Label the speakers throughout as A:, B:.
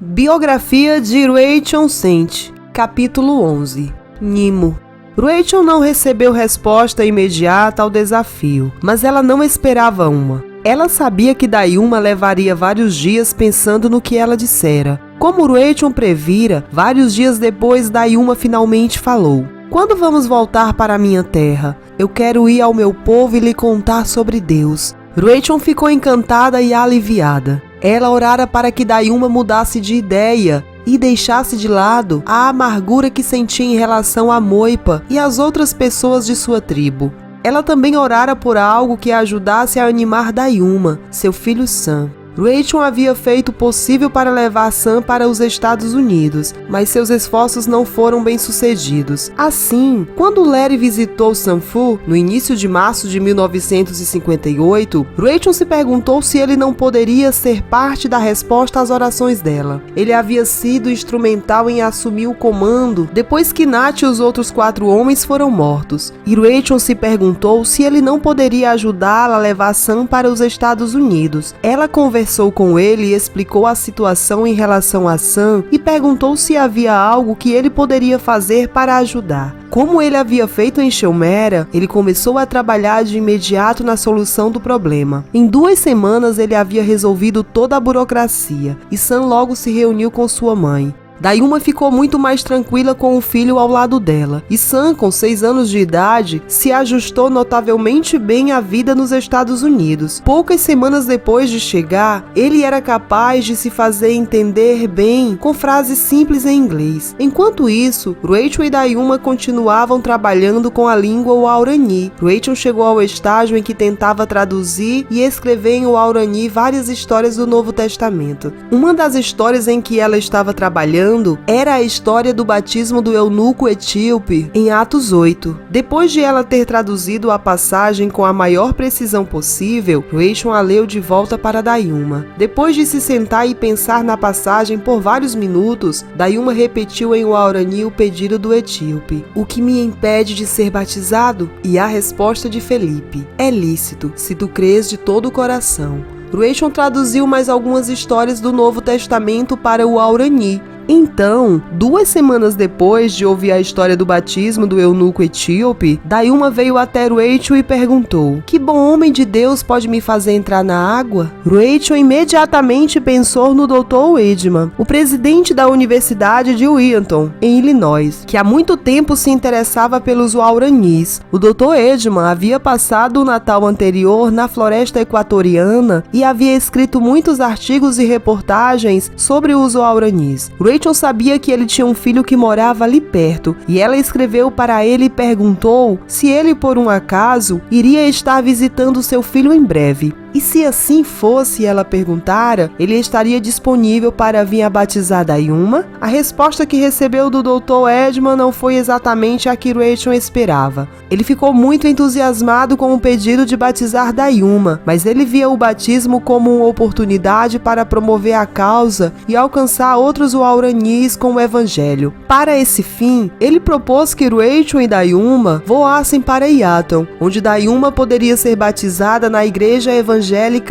A: Biografia de Rachel Sent, capítulo 11. Nimo. Rachel não recebeu resposta imediata ao desafio, mas ela não esperava uma. Ela sabia que Dayuma levaria vários dias pensando no que ela dissera. Como Rachel previra, vários dias depois Dayuma finalmente falou: "Quando vamos voltar para a minha terra? Eu quero ir ao meu povo e lhe contar sobre Deus." Rachel ficou encantada e aliviada. Ela orara para que Dayuma mudasse de ideia e deixasse de lado a amargura que sentia em relação a Moipa e às outras pessoas de sua tribo. Ela também orara por algo que a ajudasse a animar Dayuma, seu filho Sam. Rachel havia feito o possível para levar Sam para os Estados Unidos, mas seus esforços não foram bem-sucedidos. Assim, quando Larry visitou Sanfu, no início de março de 1958, Rachel se perguntou se ele não poderia ser parte da resposta às orações dela. Ele havia sido instrumental em assumir o comando depois que Nat e os outros 4 homens foram mortos, e Rachel se perguntou se ele não poderia ajudá-la a levar Sam para os Estados Unidos. Ela conversou com ele e explicou a situação em relação a Sam e perguntou se havia algo que ele poderia fazer para ajudar. Como ele havia feito em Chomera, ele começou a trabalhar de imediato na solução do problema. Em 2 semanas ele havia resolvido toda a burocracia e Sam logo se reuniu com sua mãe. Dayuma ficou muito mais tranquila com o filho ao lado dela, e Sam, com 6 anos de idade, se ajustou notavelmente bem à vida nos Estados Unidos. Poucas semanas depois de chegar, ele era capaz de se fazer entender bem com frases simples em inglês. Enquanto isso, Rachel e Dayuma continuavam trabalhando com a língua Waorani. Rachel chegou ao estágio em que tentava traduzir e escrever em Waorani várias histórias do Novo Testamento. Uma das histórias em que ela estava trabalhando era a história do batismo do eunuco etíope em Atos 8. Depois de ela ter traduzido a passagem com a maior precisão possível, Rachel a leu de volta para Dayuma. Depois de se sentar e pensar na passagem por vários minutos, Dayuma repetiu em Waorani o pedido do etíope: "O que me impede de ser batizado?" E a resposta de Felipe: "É lícito, se tu crês de todo o coração." Rachel traduziu mais algumas histórias do Novo Testamento para o Waorani. Então, 2 semanas depois de ouvir a história do batismo do eunuco etíope, Dayuma veio até Rachel e perguntou: "Que bom homem de Deus pode me fazer entrar na água?" Rachel imediatamente pensou no Dr. Edman, o presidente da Universidade de Wheaton, em Illinois, que há muito tempo se interessava pelos Waoranis. O Dr. Edman havia passado o Natal anterior na floresta equatoriana e havia escrito muitos artigos e reportagens sobre os Waoranis. Rachel sabia que ele tinha um filho que morava ali perto, e ela escreveu para ele e perguntou se ele, por um acaso, iria estar visitando seu filho em breve. E se assim fosse, ela perguntara, ele estaria disponível para vir a batizar Dayuma? A resposta que recebeu do Dr. Edman não foi exatamente a que Rachel esperava. Ele ficou muito entusiasmado com o pedido de batizar Dayuma, mas ele via o batismo como uma oportunidade para promover a causa e alcançar outros Waoranis com o evangelho. Para esse fim, ele propôs que Rachel e Dayuma voassem para Yaton, onde Dayuma poderia ser batizada na igreja evangélica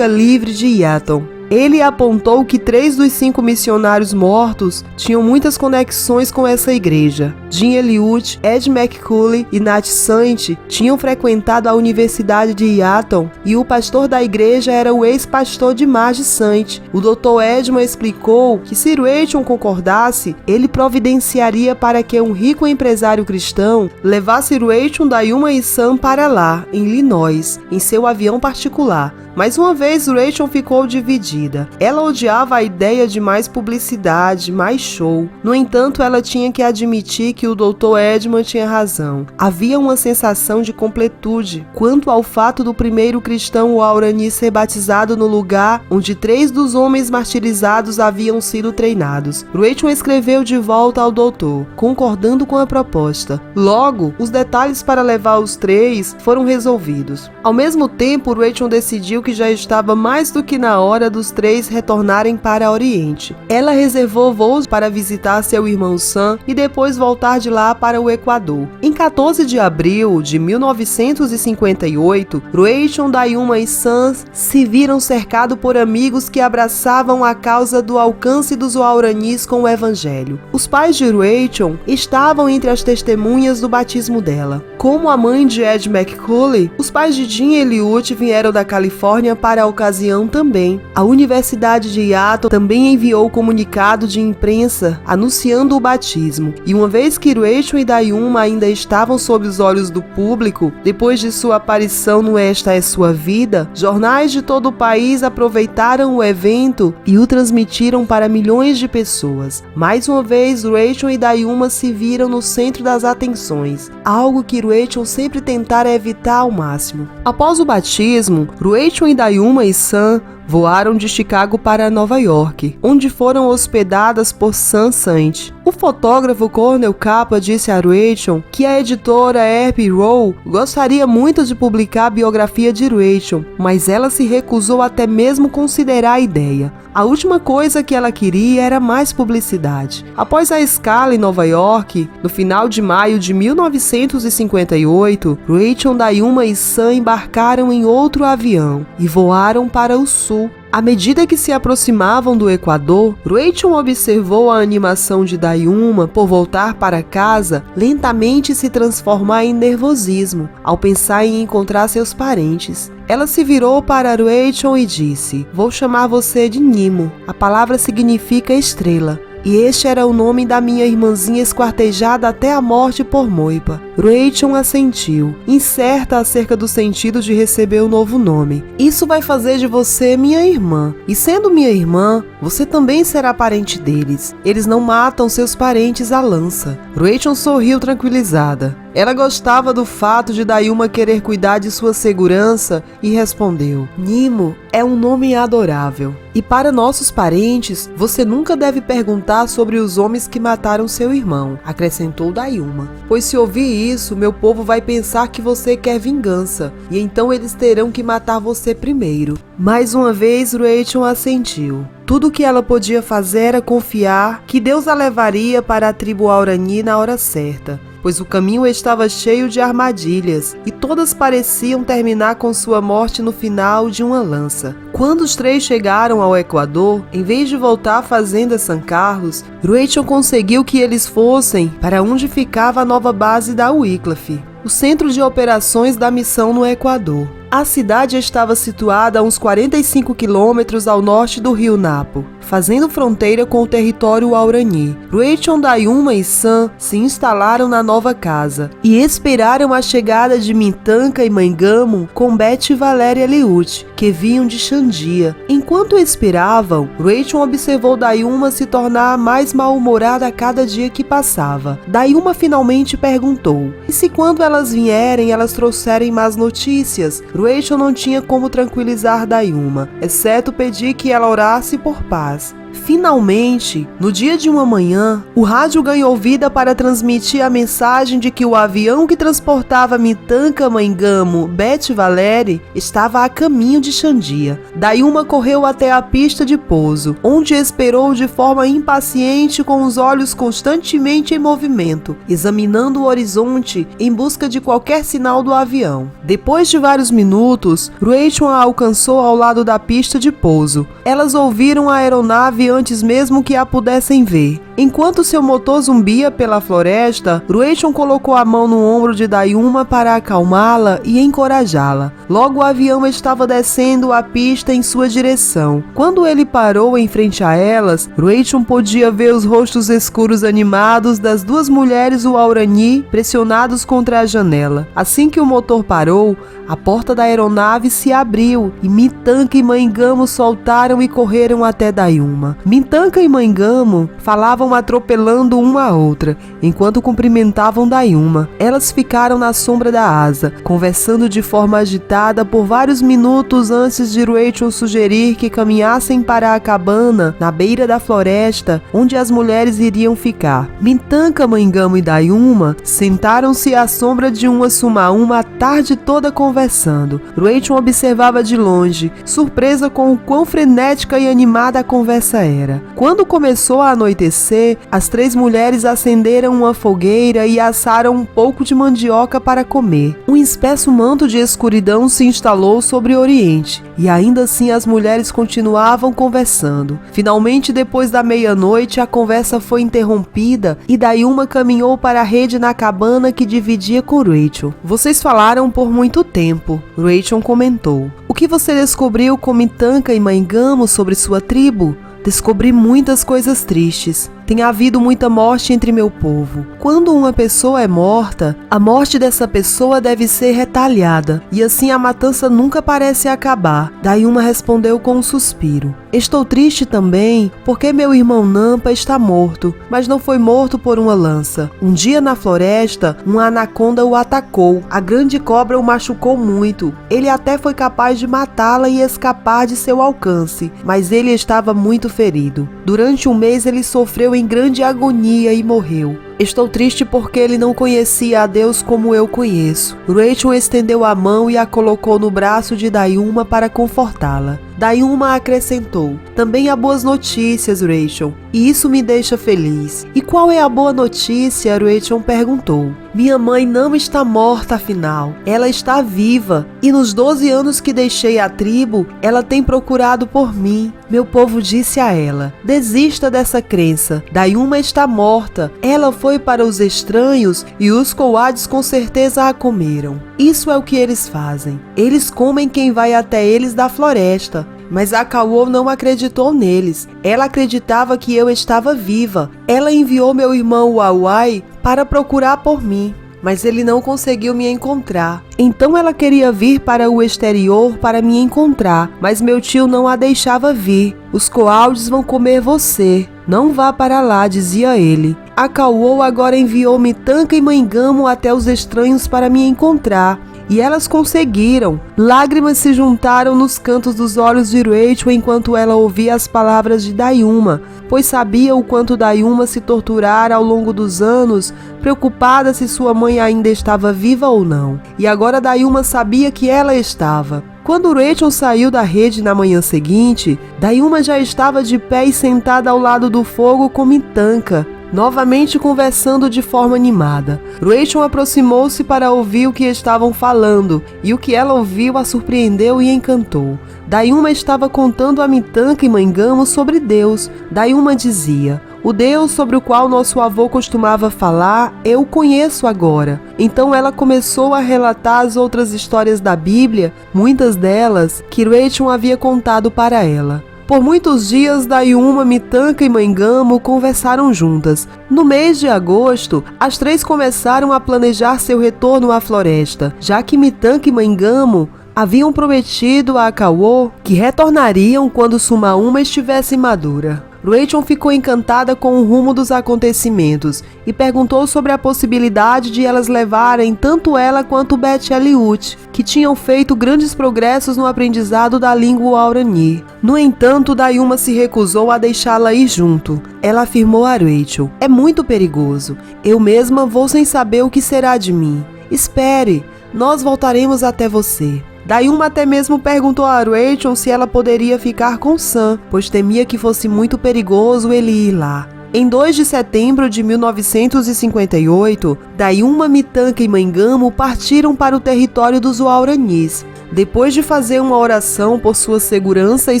A: livre de Yaton. Ele apontou que 3 dos 5 missionários mortos tinham muitas conexões com essa igreja. Jim Elliot, Ed McCulley e Nat Sant tinham frequentado a Universidade de Yaton e o pastor da igreja era o ex-pastor de Marge Sant. O Dr. Edman explicou que se Rachel concordasse, ele providenciaria para que um rico empresário cristão levasse Rachel, Dayuma e Sam para lá, em Illinois, em seu avião particular. Mais uma vez, Rachel ficou dividida. Ela odiava a ideia de mais publicidade, mais show. No entanto, ela tinha que admitir que o Dr. Edman tinha razão. Havia uma sensação de completude quanto ao fato do primeiro cristão Waorani ser batizado no lugar onde 3 dos homens martirizados haviam sido treinados. Rachel escreveu de volta ao doutor, concordando com a proposta. Logo, os detalhes para levar os 3 foram resolvidos. Ao mesmo tempo, Rachel decidiu que já estava mais do que na hora dos dos três retornarem para Oriente. Ela reservou voos para visitar seu irmão Sam e depois voltar de lá para o Equador. Em 14 de abril de 1958, Rachel, Dayuma e Sam se viram cercados por amigos que abraçavam a causa do alcance dos Waoranis com o Evangelho. Os pais de Rachel estavam entre as testemunhas do batismo dela. Como a mãe de Ed McCully, os pais de Jim Elliott vieram da Califórnia para a ocasião também. A Universidade de Yale também enviou comunicado de imprensa anunciando o batismo. E uma vez que Rachel e Dayuma ainda estavam sob os olhos do público, depois de sua aparição no Esta é Sua Vida, jornais de todo o país aproveitaram o evento e o transmitiram para milhões de pessoas. Mais uma vez, Rachel e Dayuma se viram no centro das atenções, algo que Rachel sempre tentara evitar ao máximo. Após o batismo, Rachel e Dayuma e Sam voaram de Chicago para Nova York, onde foram hospedadas por Sam Sant. O fotógrafo Cornel Capa disse a Rachel que a editora Harper Row gostaria muito de publicar a biografia de Rachel, mas ela se recusou até mesmo considerar a ideia. A última coisa que ela queria era mais publicidade. Após a escala em Nova York, no final de maio de 1958, Rachel, Dayuma e Sam embarcaram em outro avião e voaram para o sul. À medida que se aproximavam do Equador, Rachel observou a animação de Dayuma por voltar para casa lentamente se transformar em nervosismo ao pensar em encontrar seus parentes. Ela se virou para Rachel e disse: "Vou chamar você de Nimo. A palavra significa estrela. E este era o nome da minha irmãzinha esquartejada até a morte por Moipa." Rachel assentiu, incerta acerca do sentido de receber o novo nome. "Isso vai fazer de você minha irmã. E sendo minha irmã, você também será parente deles. Eles não matam seus parentes à lança." Rachel sorriu tranquilizada. Ela gostava do fato de Dayuma querer cuidar de sua segurança e respondeu: "Nimo é um nome adorável. E para nossos parentes, você nunca deve perguntar sobre os homens que mataram seu irmão", acrescentou Dayuma. "Pois se ouvir isso, meu povo vai pensar que você quer vingança, e então eles terão que matar você primeiro." Mais uma vez, Rachel assentiu. Tudo o que ela podia fazer era confiar que Deus a levaria para a tribo Waorani na hora certa, pois o caminho estava cheio de armadilhas e todas pareciam terminar com sua morte no final de uma lança. Quando os três chegaram ao Equador, em vez de voltar à fazenda San Carlos, Rachel conseguiu que eles fossem para onde ficava a nova base da Wycliffe, o centro de operações da missão no Equador. A cidade estava situada a uns 45 quilômetros ao norte do rio Napo, fazendo fronteira com o território Waorani. Rachel, Dayuma e Sam se instalaram na nova casa e esperaram a chegada de Mintanka e Maingamo com Beth e Valéria Elliott, que vinham de Xandia. Enquanto esperavam, Rachel observou Dayuma se tornar mais mal-humorada a cada dia que passava. Dayuma finalmente perguntou: "E se quando elas vierem, elas trouxerem más notícias?" Rachel não tinha como tranquilizar Dayuma, exceto pedir que ela orasse por paz. Finalmente, no dia de uma manhã, o rádio ganhou vida para transmitir a mensagem de que o avião que transportava Mintanka, Maingamo, Beth e Valéria estava a caminho de Xandia. Dayuma correu até a pista de pouso, onde esperou de forma impaciente com os olhos constantemente em movimento, examinando o horizonte em busca de qualquer sinal do avião. Depois de vários minutos, Rachel a alcançou ao lado da pista de pouso. Elas ouviram a aeronave antes mesmo que a pudessem ver. Enquanto seu motor zumbia pela floresta, Rachel colocou a mão no ombro de Dayuma para acalmá-la e encorajá-la. Logo o avião estava descendo a pista em sua direção. Quando ele parou em frente a elas, Rachel podia ver os rostos escuros animados das duas mulheres Waorani pressionados contra a janela. Assim que o motor parou, a porta da aeronave se abriu e Mintanka e Maingamo soltaram e correram até Dayuma. irmã. Mintanka e Mãengamo falavam atropelando uma a outra, enquanto cumprimentavam Dayuma. Elas ficaram na sombra da asa, conversando de forma agitada por vários minutos antes de Rachel sugerir que caminhassem para a cabana na beira da floresta, onde as mulheres iriam ficar. Mintanka, Mãengamo e Dayuma sentaram-se à sombra de uma sumaúma a tarde toda conversando. Rachel observava de longe, surpresa com o quão frenética e animada a conversa era. Quando começou a anoitecer, as três mulheres acenderam uma fogueira e assaram um pouco de mandioca para comer. Um espesso manto de escuridão se instalou sobre o Oriente, e ainda assim as mulheres continuavam conversando. Finalmente, depois da meia-noite, a conversa foi interrompida e Dayuma caminhou para a rede na cabana que dividia com Rachel. Vocês falaram por muito tempo, Rachel comentou. O que você descobriu com Mintanka e Mãengamo sobre sua tribo? Descobri muitas coisas tristes. Tem havido muita morte entre meu povo. Quando uma pessoa é morta, a morte dessa pessoa deve ser retalhada, e assim a matança nunca parece acabar. Dayuma respondeu com um suspiro. Estou triste também porque meu irmão Nampa está morto, mas não foi morto por uma lança. Um dia na floresta, uma anaconda o atacou. A grande cobra o machucou muito. Ele até foi capaz de matá-la e escapar de seu alcance, mas ele estava muito ferido. Durante um mês ele sofreu em grande agonia e morreu. Estou triste porque ele não conhecia a Deus como eu conheço. Rachel estendeu a mão e a colocou no braço de Dayuma para confortá-la. Dayuma acrescentou: também há boas notícias, Rachel, e isso me deixa feliz. E qual é a boa notícia? Rachel perguntou. Minha mãe não está morta, afinal. Ela está viva. E nos 12 anos que deixei a tribo, ela tem procurado por mim. Meu povo disse a ela: desista dessa crença. Dayuma está morta. Ela foi para os estranhos e os coades com certeza a comeram. Isso é o que eles fazem. Eles comem quem vai até eles da floresta. Mas a Kauô não acreditou neles. Ela acreditava que eu estava viva. Ela enviou meu irmão Wauai para procurar por mim, mas ele não conseguiu me encontrar. Então ela queria vir para o exterior para me encontrar, mas meu tio não a deixava vir. Os coaudes vão comer você. Não vá para lá, dizia ele. A Kauô agora enviou Mintanka e Mãengamo até os estranhos para me encontrar. E elas conseguiram. Lágrimas se juntaram nos cantos dos olhos de Rachel enquanto ela ouvia as palavras de Dayuma, pois sabia o quanto Dayuma se torturara ao longo dos anos, preocupada se sua mãe ainda estava viva ou não. E agora Dayuma sabia que ela estava. Quando Rachel saiu da rede na manhã seguinte, Dayuma já estava de pé e sentada ao lado do fogo com Mintanka, novamente conversando de forma animada. Rachel aproximou-se para ouvir o que estavam falando, e o que ela ouviu a surpreendeu e encantou. Dayuma estava contando a Mintanka e Mãengamo sobre Deus. Dayuma dizia: o Deus sobre o qual nosso avô costumava falar, eu o conheço agora. Então ela começou a relatar as outras histórias da Bíblia, muitas delas que Rachel havia contado para ela. Por muitos dias, Dayuma, Mintanka e Mãengamo conversaram juntas. No mês de agosto, as três começaram a planejar seu retorno à floresta, já que Mintanka e Mãengamo haviam prometido a Kauô que retornariam quando Sumaúma estivesse madura. Rachel ficou encantada com o rumo dos acontecimentos e perguntou sobre a possibilidade de elas levarem tanto ela quanto Beth Eliot, que tinham feito grandes progressos no aprendizado da língua Aurani. No entanto, Dayuma se recusou a deixá-la ir junto. Ela afirmou a Rachel: é muito perigoso. Eu mesma vou sem saber o que será de mim. Espere, nós voltaremos até você. Dayuma até mesmo perguntou a Rachel se ela poderia ficar com Sam, pois temia que fosse muito perigoso ele ir lá. Em 2 de setembro de 1958, Dayuma, Mintanka e Mãengamo partiram para o território dos Waoranis. Depois de fazer uma oração por sua segurança e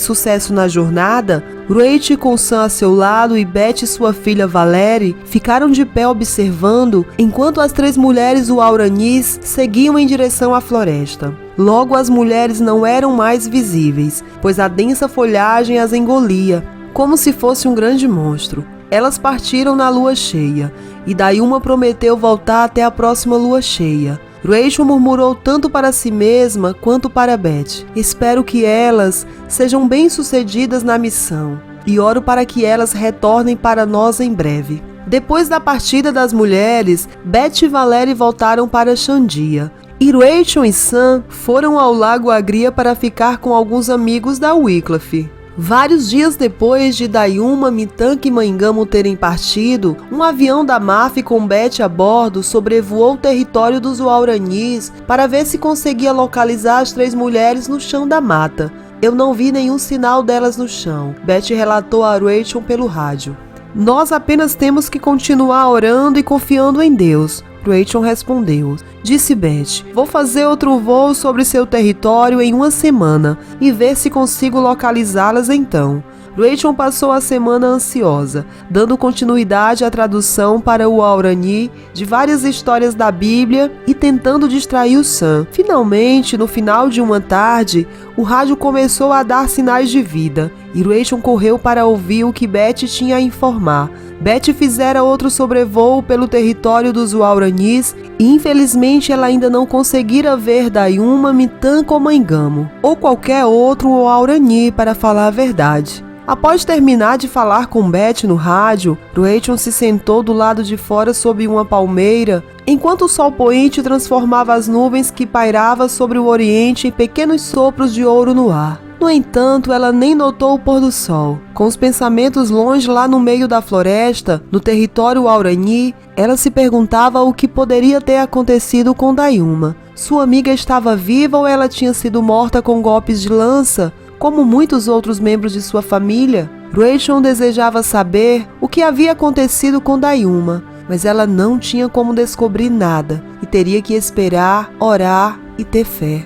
A: sucesso na jornada, Rachel com Sam a seu lado e Beth, sua filha Valerie, ficaram de pé observando enquanto as três mulheres Waoranis seguiam em direção à floresta. Logo as mulheres não eram mais visíveis, pois a densa folhagem as engolia, como se fosse um grande monstro. Elas partiram na lua cheia, e Dayuma prometeu voltar até a próxima lua cheia. Rachel murmurou tanto para si mesma quanto para Beth: espero que elas sejam bem-sucedidas na missão. e oro para que elas retornem para nós em breve. Depois da partida das mulheres, Beth e Valerie voltaram para Xandia. E Rachel e Sam foram ao Lago Agria para ficar com alguns amigos da Wycliffe. Vários dias depois de Dayuma, Mitanka e Maingamo terem partido, um avião da MAF com Beth a bordo sobrevoou o território dos Wauranis para ver se conseguia localizar as 3 mulheres no chão da mata. Eu não vi nenhum sinal delas no chão, Beth relatou a Rachel pelo rádio. Nós apenas temos que continuar orando e confiando em Deus, Rachel respondeu. Disse Beth, vou fazer outro voo sobre seu território em 1 semana e ver se consigo localizá-las então. Rachel passou a semana ansiosa, dando continuidade à tradução para o Waurani de várias histórias da Bíblia e tentando distrair o Sam. Finalmente, no final de uma tarde, o rádio começou a dar sinais de vida e Rachel correu para ouvir o que Beth tinha a informar. Beth fizera outro sobrevoo pelo território dos Wauranis e infelizmente ela ainda não conseguira ver Dayuma, Mitanka ou Maingamo, ou qualquer outro Waurani para falar a verdade. Após terminar de falar com Beth no rádio, Rachel se sentou do lado de fora sob uma palmeira, enquanto o sol poente transformava as nuvens que pairavam sobre o oriente em pequenos sopros de ouro no ar. No entanto, ela nem notou o pôr do sol. Com os pensamentos longe lá no meio da floresta, no território Waurani, ela se perguntava o que poderia ter acontecido com Dayuma. Sua amiga estava viva ou ela tinha sido morta com golpes de lança, como muitos outros membros de sua família? Rachel desejava saber o que havia acontecido com Dayuma, mas ela não tinha como descobrir nada e teria que esperar, orar e ter fé.